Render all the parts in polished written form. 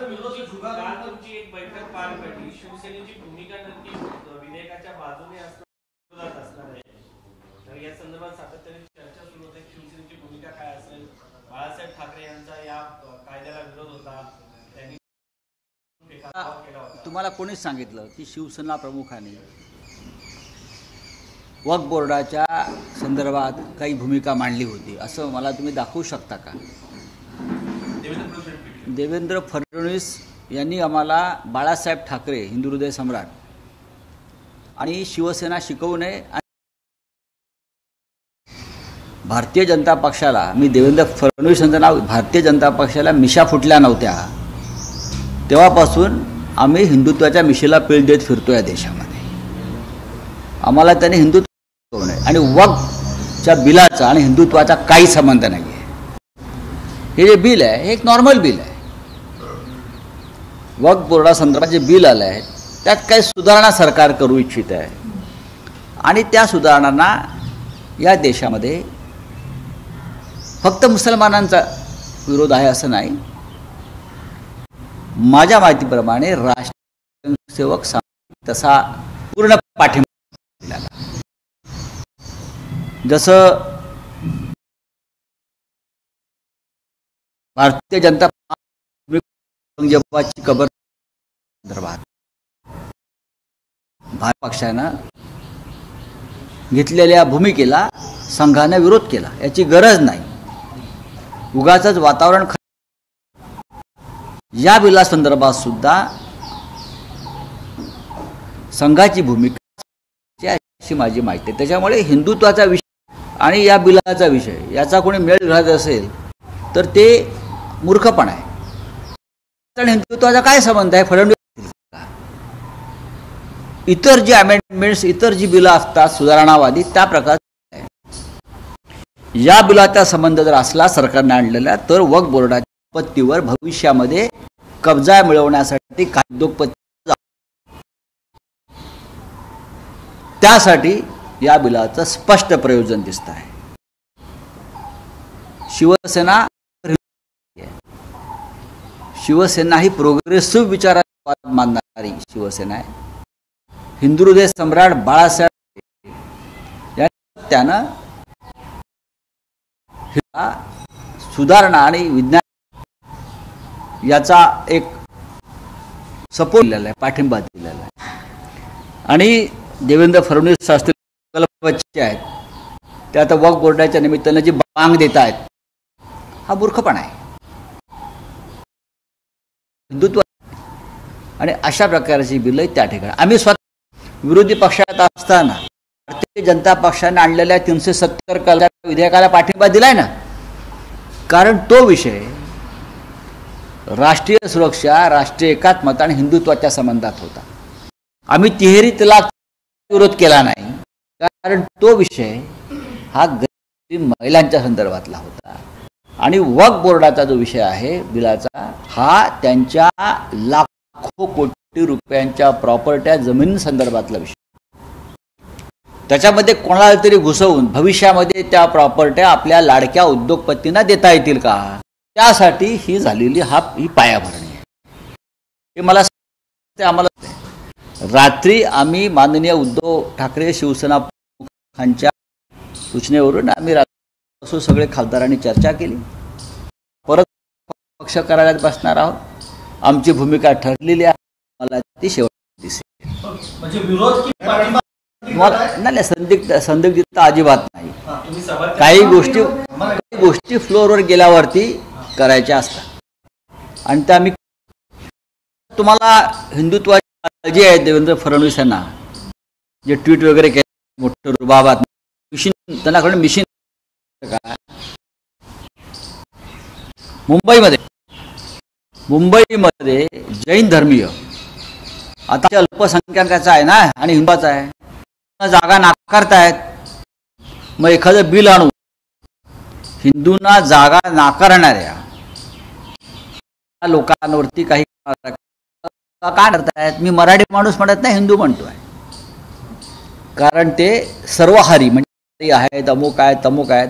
काल तुमची एक बैठक पार पडली. शिवसेनेची भूमिका नक्की विधेयकाच्या बाजूने असणार आहे. तर या संदर्भात सातत्याने चर्चा सुरू होते. शिवसेनेची भूमिका काय असेल? बाळासाहेब ठाकरे यांचा या कायद्याला विरोध होता, त्यांनी केला होता. तुम्हाला कोणीच सांगितलं की शिवसेना प्रमुखांनी वक्फ बोर्डाच्या संदर्भात काही भूमिका मांडली होती असं मला तुम्ही दाखवू शकता का? देवेंद्र फडणवीस यांनी आम्हाला बाळासाहेब ठाकरे हिंदू हृदय सम्राट आणि शिवसेना शिकवू नये. भारतीय जनता पक्षाला मी देवेंद्र फडणवीस यांचं नाव भारतीय जनता पक्षाला मिशा फुटल्या नव्हत्या तेव्हापासून आम्ही हिंदुत्वाच्या मिशेला पीळ देत फिरतो या देशामध्ये. आम्हाला त्याने हिंदुत्व आणि वक्फच्या बिलाचा आणि हिंदुत्वाचा काही संबंध नाही आहे. हे जे बिल आहे हे एक नॉर्मल बिल आहे. वक्फ बोर्डासंदर्भात जे बिल आलं आहे त्यात काही सुधारणा सरकार करू इच्छित आहे आणि त्या सुधारणांना या देशामध्ये फक्त मुसलमानांचा विरोध आहे असं नाही. माझ्या माहितीप्रमाणे राष्ट्रीय सेवक समिती तसा पूर्ण पाठिंबा दिला. जसं भारतीय जनता औरंगजेबाची कबर संदर्भात भारत पक्षानं घेतलेल्या भूमिकेला संघाने विरोध केला. याची गरज नाही. उगाचच वातावरण या बिला संदर्भात सुद्धा संघाची भूमिका अशी माझी माहिती आहे. त्याच्यामुळे हिंदुत्वाचा विषय आणि या बिलाचा विषय याचा कोणी मेळ घालत असेल तर ते मूर्खपण आहे. आणि हिंदुत्वाचा काय संबंध आहे? फडणवीस इतर जी अमेंडमेंट्स इतर जी बिलं असतात सुधारणावादी त्या प्रकारचे या बिलाचा संबंध जर असला सरकारने आणलेला तर वक्फ बोर्डाच्या संपत्तीवर भविष्यामध्ये कब्जा मिळवण्यासाठी काही उद्योगपती त्यासाठी या बिलाचं स्पष्ट प्रयोजन दिसत आहे. शिवसेना ही प्रोग्रेसिव्ह विचारात मानणारी शिवसेना आहे. हिंदू हृदय सम्राट बाळासाहेब या त्यानं सुधारणा आणि विज्ञान याचा एक सपोर्ट दिलेला आहे, पाठिंबा दिलेला आहे. आणि देवेंद्र फडणवीस शास्त्री कल्पवच्चे आहेत ते आता वक्फ बोर्डाच्या निमित्तानं जी बांग देत आहेत हा मूर्खपणा आहे. हिंदुत्व आणि अशा प्रकारची बिलं त्या ठिकाणी आम्ही स्वतः विरोधी पक्षात असताना भारतीय जनता पक्षाने आणलेल्या 370 कलमाच्या विधेयकाला पाठिंबा दिलाय ना. कारण तो विषय राष्ट्रीय सुरक्षा, राष्ट्रीय एकात्मता आणि हिंदुत्वाच्या संबंधात होता. आम्ही तिहेरी तलाक विरोध केला नाही कारण तो विषय हा महिलांच्या संदर्भातला होता. आणि वक्फ बोर्डाचा जो विषय आहे बिलाचा हा त्यांच्या लाखो कोटी रुपयांच्या प्रॉपर्ट्या जमीन संदर्भातला विषय. त्याच्यामध्ये कोणाला तरी घुसवून भविष्यामध्ये त्या प्रॉपर्ट्या आपल्या लाडक्या उद्योगपतींना देता येतील का त्यासाठी ही झालेली ही पायाभरणी आहे. हे मला आम्हाला रात्री आम्ही माननीय उद्धव ठाकरे शिवसेना प्रमुखांच्या सूचनेवरून आम्ही असो सगळे खासदारांनी चर्चा केली. परत पक्ष कार्यालयात बसणार आहोत. आमची भूमिका ठरलेली आहे. मला ती शेवट दिसेल. म्हणजे विरोध की पाठिंबा नाही संदिग्धता अजिबात नाही. काही गोष्टी फ्लोअरवर गेल्यावरती करायच्या असतात आणि त्या मी तुम्हाला हिंदुत्वाची काळजी आहे देवेंद्र फडणवीस यांना जे ट्विट वगैरे केले मोठं रुबाबात मिशन त्यांना मिशन मुंबईमध्ये जैन धर्मीय आता अल्पसंख्याकाचा आहे ना आणि हिंदूचा आहे जागा नाकारतायत. मग एखादं बिल आणून हिंदूंना जागा नाकारणाऱ्या लोकांवरती काही काय करतायत? मी मराठी माणूस म्हणत नाही, हिंदू म्हणतोय. कारण ते सर्वहारी म्हणजे आहेत, अमुक आहेत, तमुक आहेत.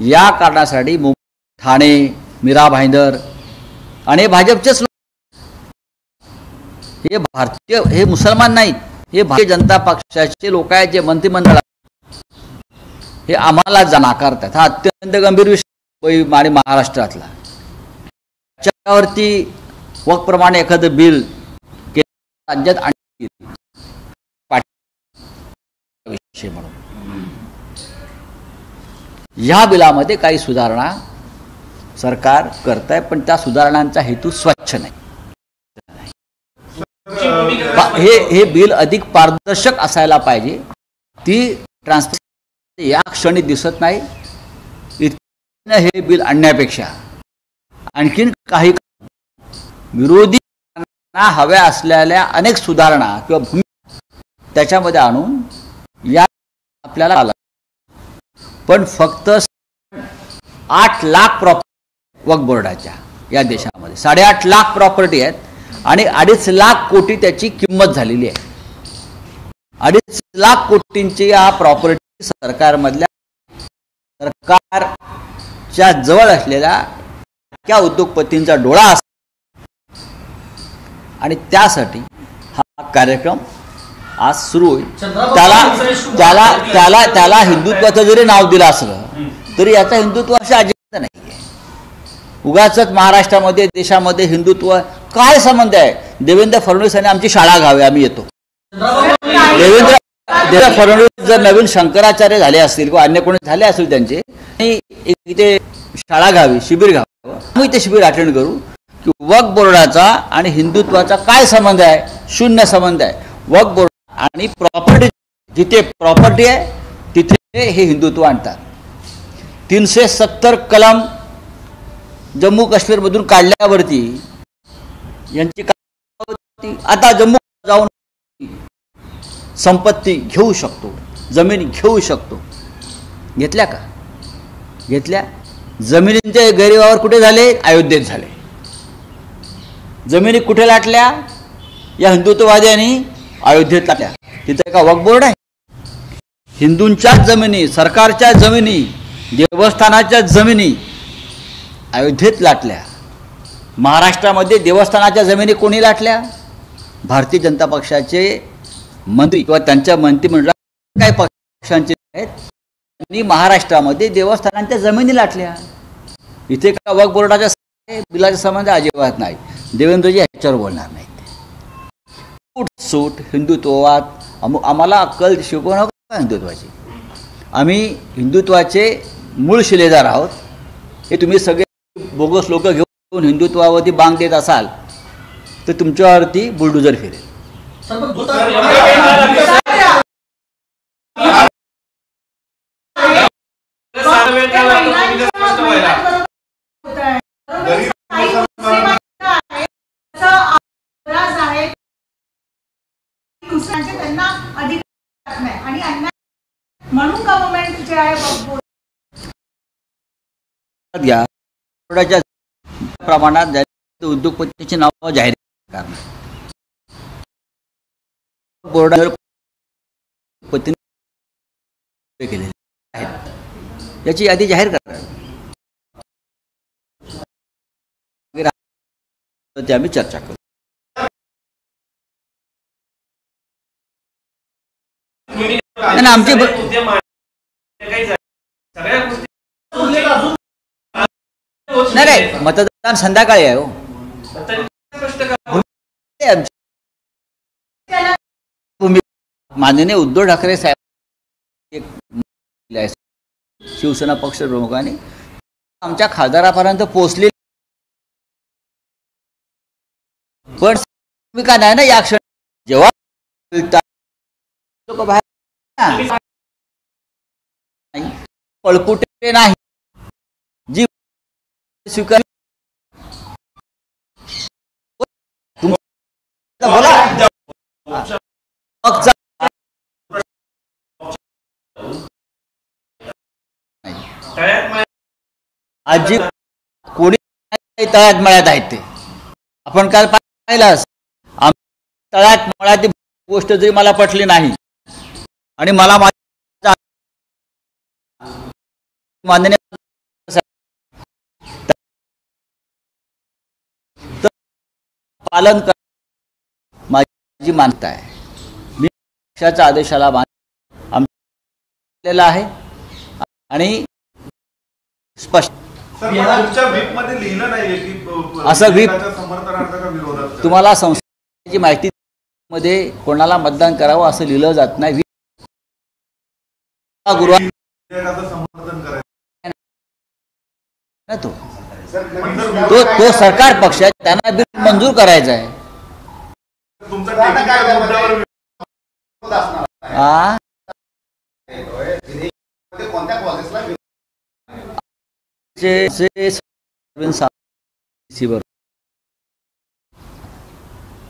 या कारणासाठी मुंबई, ठाणे, मीरा भाईंदर आणि भाजपचेच हे भारतीय, हे मुसलमान नाहीत, हे भारतीय जनता पक्षाचे लोक आहेत जे मंत्रिमंडळात, हे आम्हाला नाकारतात. हा अत्यंत गंभीर विषय आणि महाराष्ट्रातला. त्याच्यावरती वक्प्रमाणे एखादं बिल राज्यात आणखी विषय म्हणून या बिलामध्ये काही सुधारणा सरकार करत आहे, पण त्या सुधारणांचा हेतू स्वच्छ नाही. हे बिल अधिक पारदर्शक असायला पाहिजे. ती ट्रान्सपरन्सी या क्षणी दिसत नाही. इतकं हे बिल आणण्यापेक्षा आणखीन काही विरोधी हव्या असलेल्या अनेक सुधारणा किंवा भूमिका त्याच्यामध्ये आणून या आपल्याला आला. पण फक्त 8 लाख प्रॉपर्टी वक्फ बोर्डाच्या या देशामध्ये 8.5 लाख प्रॉपर्टी आहेत आणि 2.5 लाख कोटी त्याची किंमत झालेली आहे. 2.5 लाख कोटींची या प्रॉपर्टी सरकारच्या जवळ असलेल्या त्या उद्योगपतींचा डोळा असतो आणि त्यासाठी हा कार्यक्रम आज सुरू होईल. त्याला हिंदुत्वाचं जरी नाव दिलं असलं तरी याचा हिंदुत्वाशी अजिबात नाही आहे. उगाच महाराष्ट्रामध्ये देशामध्ये हिंदुत्व काय संबंध आहे? देवेंद्र फडणवीस यांनी आमची शाळा घ्यावी, आम्ही येतो. देवेंद्र फडणवीस जर नवीन शंकराचार्य झाले असतील किंवा अन्य कोणी झाले असतील त्यांचे, इथे शाळा घ्यावी, शिबिर घ्यावं, आम्ही ते शिबिर अटेंड करू. की वक्फ बोर्डाचा आणि हिंदुत्वाचा काय संबंध आहे? शून्य संबंध आहे. वक्फ बोर्ड आणि प्रॉपर्टी, जिथे प्रॉपर्टी आहे तिथे हे हिंदुत्व आणतात. 370 कलम जम्मू काश्मीरमधून काढल्यावरती यांची आता जम्मू जाऊन संपत्ती घेऊ शकतो, जमीन घेऊ शकतो. घेतल्या का? घेतल्या. जमिनींचे गैरव्यवहार कुठे झाले? अयोध्येत झाले. जमिनी कुठे लाटल्या? या हिंदुत्ववाद्यांनी अयोध्येत लाटल्या. तिथे का वक्फ बोर्ड आहे? हिंदूंच्याच जमिनी, सरकारच्या जमिनी, देवस्थानाच्या जमिनी अयोध्येत लाटल्या. महाराष्ट्रामध्ये देवस्थानाच्या जमिनी कोणी लाटल्या? भारतीय जनता पक्षाचे मंत्री किंवा त्यांच्या मंत्रिमंडळात काही पक्षांचे आहेत त्यांनी महाराष्ट्रामध्ये देवस्थानांच्या जमिनी लाटल्या. इथे का वक्फ बोर्डाच्या बिलाचा संबंध अजिबात नाही. देवेंद्रजी ह्याच्यावर बोलणार नाहीत. सूट हिंदुत्ववाद आम्हाला अक्कल शिकवू नका हिंदुत्वाची. आम्ही हिंदुत्वाचे मूळ शिलेदार आहोत. हे तुम्ही सगळे बोगस लोक घेऊन हिंदुत्वावरती बांग देत असाल तर तुमच्यावरती बुलडोजर फिरेल. त्यांना अधिकार नाही आणि म्हणून गव्हर्नमेंट जे आहे बोर्डाच्या प्रमाणात उद्योगपतीची नाव जाहीर करणार. बोर्डावर केलेली आहेत याची यादी जाहीर करणार. ते आम्ही चर्चा करू. आमचे नाही मतदान संध्याकाळी आहे. हो माननीय उद्धव ठाकरे साहेब शिवसेना पक्ष प्रमुखांनी आमच्या खासदारापर्यंत पोहोचले, पण भूमिका नाही ना या क्षणी. जेव्हा लोक बाहेर पळपुटे नाही जी स्वीकार बोला आजी कोणी तळ्यात मळ्यात आहेत ते आपण काल पाहिलं. तळ्यात मळ्यात गोष्ट जरी मला पटली नाही आणि मला माननीय पालन कर जी मानता आहे मी पक्षाच्या आदेशाला आमचा आहे आणि स्पष्ट तुमच्या व्हीपमध्ये लिहिलं नाहीये की असं व्हीप समर्थनार्थ का विरोधात तुम्हाला संस्थेची माहिती मध्ये कोणाला मतदान करावं असं लिहिलं जात नाही. समर्थन करायचं ना तो सरकार पक्ष आहे त्यांना बिल मंजूर करायचं आहे.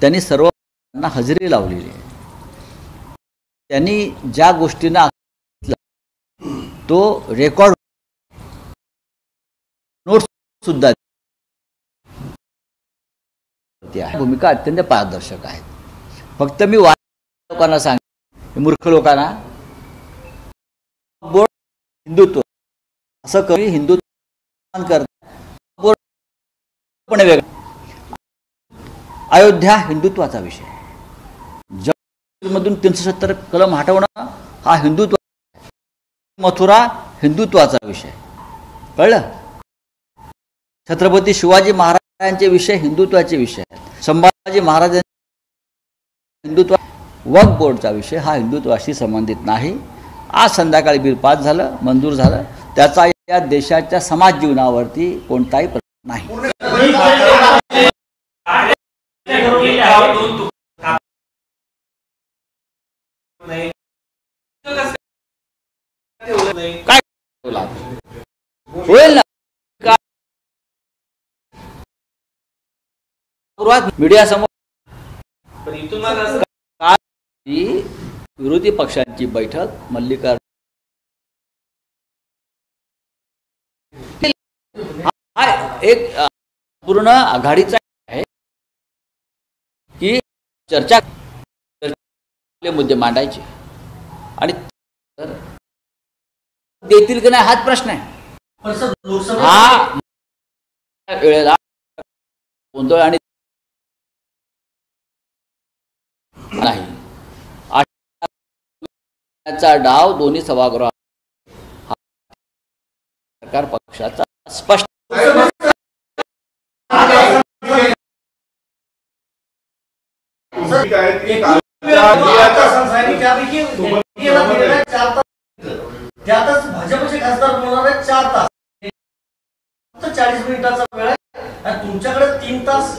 त्यांनी सर्वांना हजेरी लावलेली आहे. त्यांनी ज्या गोष्टींना तो रेकॉर्ड नोट्स सुद्धा भूमिका अत्यंत पारदर्शक आहेत. फक्त मी लोकांना सांग मूर्ख लोकांना बोर्ड हिंदुत्व असं कमी हिंदुत्व करत वेगळं. अयोध्या हिंदुत्वाचा विषय, जगमधून 370 कलम हटवणं हा हिंदुत्व, मथुरा हिंदुत्वाचा विषय, कळलं. छत्रपती शिवाजी महाराजांचे विषय हिंदुत्वाचे विषय आहेत. संभाजी महाराजांचे हिंदुत्व, वक्फ बोर्डचा विषय हा हिंदुत्वाशी संबंधित नाही. आज संध्याकाळी बिल पास झालं, मंजूर झालं, त्याचा या देशाच्या समाज जीवनावरती कोणताही परिणाम नाही. काय होईल ना मीडिया समोर विरोधी पक्षांची बैठक मल्लिकार्जुन एक पूर्ण आघाडीचा आहे की चर्चा मुद्दे मांडायचे आणि देतील की नाही हाच प्रश्न आहे. हा वेळेला गोंधळ आणि नाही डाव दोन्ही सभागृहात सरकार पक्षाचा स्पष्ट त्यातच भाजपचे खासदार बोलणार आहेत 4 तास, 40 मिनिटाचा वेळ आहे आणि तुमच्याकडे 3 तास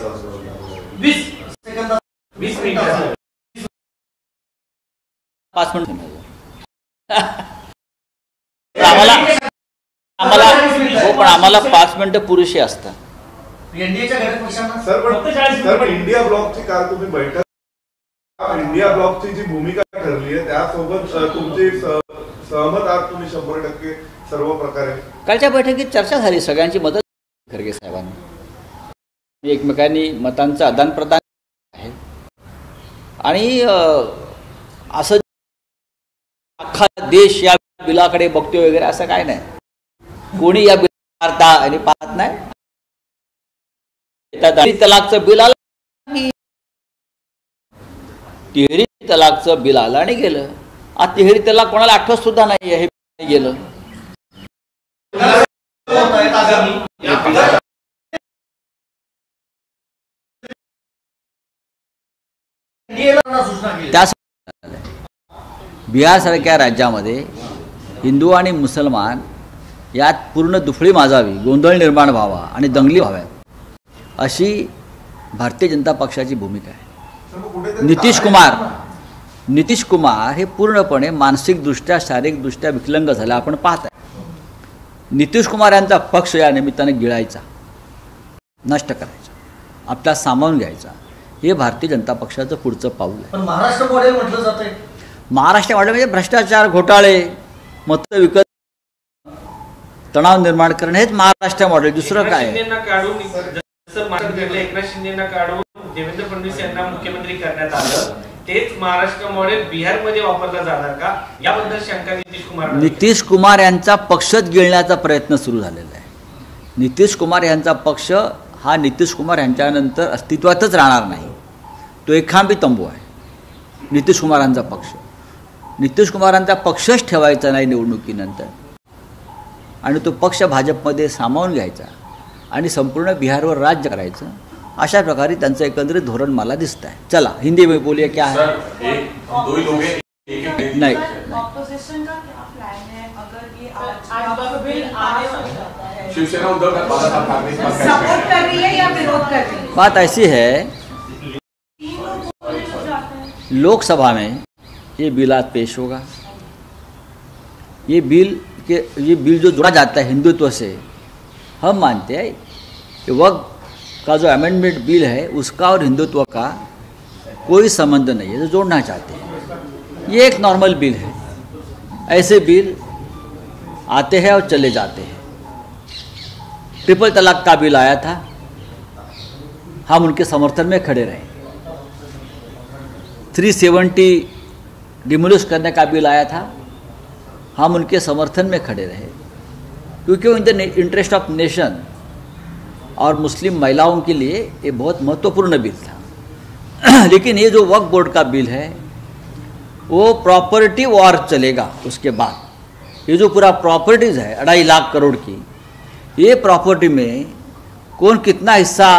20 सेकंदात 20 मिनिटाचा 5 मिनिट आम्हाला 5 मिनिटं पुरेशी असतात. एनडीएच्या घटक पक्षांना सर इंडिया ब्लॉकची काल तुम्ही बैठक, इंडिया ब्लॉकची जी भूमिका ठरली आहे त्यासोबत तुमची सहमत आहात तुम्ही 100% सर्व प्रकारे? कालच्या बैठकीत चर्चा झाली, सगळ्यांची मदत खरगे साहेबांनी, एकमेकांनी मतांचं आदान प्रदान आहे आणि असं अख्खा देश या बिलाकडे बघतोय वगैरे असं काय नाही. कोणी या बिल आणि पाहत नाही. तलाकचं बिल आलं, तिहेरी तलाकचं बिल आलं आणि गेलं. आज तिहेरी तलाक कोणाला आठवत सुद्धा नाही हे गेलं. बिहारसारख्या राज्यामध्ये हिंदू आणि मुसलमान यात पूर्ण दुफळी माजावी, गोंधळ निर्माण व्हावा आणि दंगली व्हाव्यात अशी भारतीय जनता पक्षाची भूमिका आहे. नितीश कुमार हे पूर्णपणे मानसिकदृष्ट्या शारीरिकदृष्ट्या विकलांग झाले आपण पाहत आहे. नितीश कुमार यांचा पक्ष या निमित्ताने गिळायचा, नष्ट करायचा, आपला सामावून घ्यायचा, हे भारतीय जनता पक्षाचं पुढचं पाऊल आहे. महाराष्ट्र मॉडेल म्हटलं जातंय. महाराष्ट्र मॉडेल म्हणजे भ्रष्टाचार, घोटाळे, मत विकत, तणाव निर्माण करणे हेच महाराष्ट्र मॉडेल. दुसरं काय? एकनाथ शिंदेना काढून देवेंद्र फडणवीस यांना मुख्यमंत्री करण्यात आलं, तेच महाराष्ट्र मॉडेल बिहारमध्ये वापरलं जाणार का याबद्दल शंका नितीश कुमार यांचा पक्षच गिळण्याचा प्रयत्न सुरू झालेला आहे. नितीश कुमार यांचा पक्ष हा नितीश कुमार यांच्यानंतर अस्तित्वातच राहणार नाही. तो एकखांबी तंबू आहे. नितीश कुमारांचा पक्ष. नितीश कुमारांचा पक्षच ठेवायचा नाही निवडणुकीनंतर आणि तो पक्ष भाजपमध्ये सामावून घ्यायचा आणि संपूर्ण बिहारवर राज्य करायचं, अशा प्रकारे त्यांचं एकंदरीत धोरण मला दिसत आहे. चला हिंदी में बोलिए क्या है. नहीं ऑपोजिशन का क्या प्लान है अगर ये आज बिल आने वाला है? शिवसेना उद्धव ठाकरे सपोर्ट कर रही है या विरोध कर रही है? बात ऐसी है, तीन लोग बोले तो जाते हैं. लोकसभा में ये बिल आज पेश होगा. ये बिल जो जोड़ा जाता है हिंदुत्व से, हम मानते हैं कि वक्त का जो अमेंडमेंट बिल है उसका और हिंदुत्व का कोई संबंध नहीं है, जो जोड़ना चाहते हैं. ये एक नॉर्मल बिल है. ऐसे बिल आते हैं और चले जाते हैं. ट्रिपल तलाक का बिल आया था, हम उनके समर्थन में खड़े रहे. 370 डिमोलिश करने का बिल आया था, हम उनके समर्थन में खड़े रहे, क्योंकि in the interest of nation और मुस्लिम महिलाओं के लिए ये बहुत महत्वपूर्ण बिल था. लेकिन ये जो वक्फ बोर्ड का बिल है वो प्रॉपर्टी वॉर चलेगा. उसके बाद ये जो पूरा प्रॉपर्टीज़ है 2.5 लाख करोड़ की, ये प्रॉपर्टी में कौन कितना हिस्सा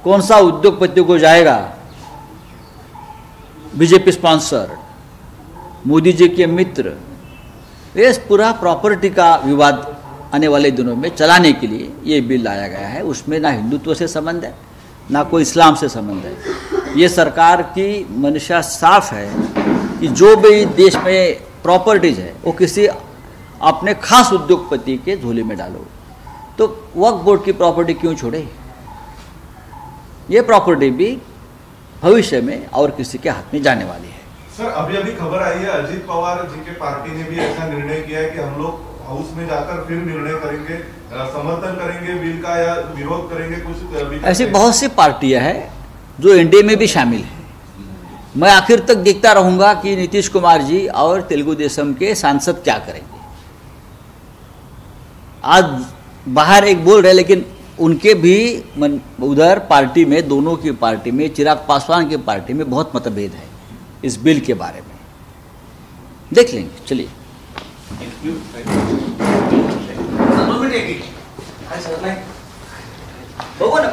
कौन सा उद्योगपति को जाएगा, बीजेपी स्पॉन्सर, मोदी जी के मित्र, ये पूरा प्रॉपर्टी का विवाद आने वाले दिनों में चलाने के लिए ये बिल लाया गया है. उसमें ना हिंदुत्व से संबंध है ना कोई इस्लाम से संबंध है. ये सरकार की मंशा साफ है कि जो भी देश में प्रॉपर्टीज़ है वो किसी अपने खास उद्योगपति के झोले में डालो. तो वक्फ बोर्ड की प्रॉपर्टी क्यों छोड़े? ये प्रॉपर्टी भी भविष्य में और किसी के हाथ में जाने वाली है. सर अभी खबर आई है, अजीत पवार जी के पार्टी ने भी ऐसा निर्णय किया है कि हम लोग हाउस में जाकर फिर निर्णय करेंगे, समर्थन करेंगे बिल का या विरोध करेंगे. कुछ ऐसी बहुत सी पार्टियां हैं जो एनडीए में भी शामिल है. मैं आखिर तक देखता रहूंगा कि नीतीश कुमार जी और तेलुगु देशम के सांसद क्या करेंगे. आज बाहर एक बोल रहे, लेकिन उनके भी उधर पार्टी में, दोनों की पार्टी में, चिराग पासवान की पार्टी में बहुत मतभेद है इस बिल के बारे में. देख लेंगे. चलिए. बघू ना.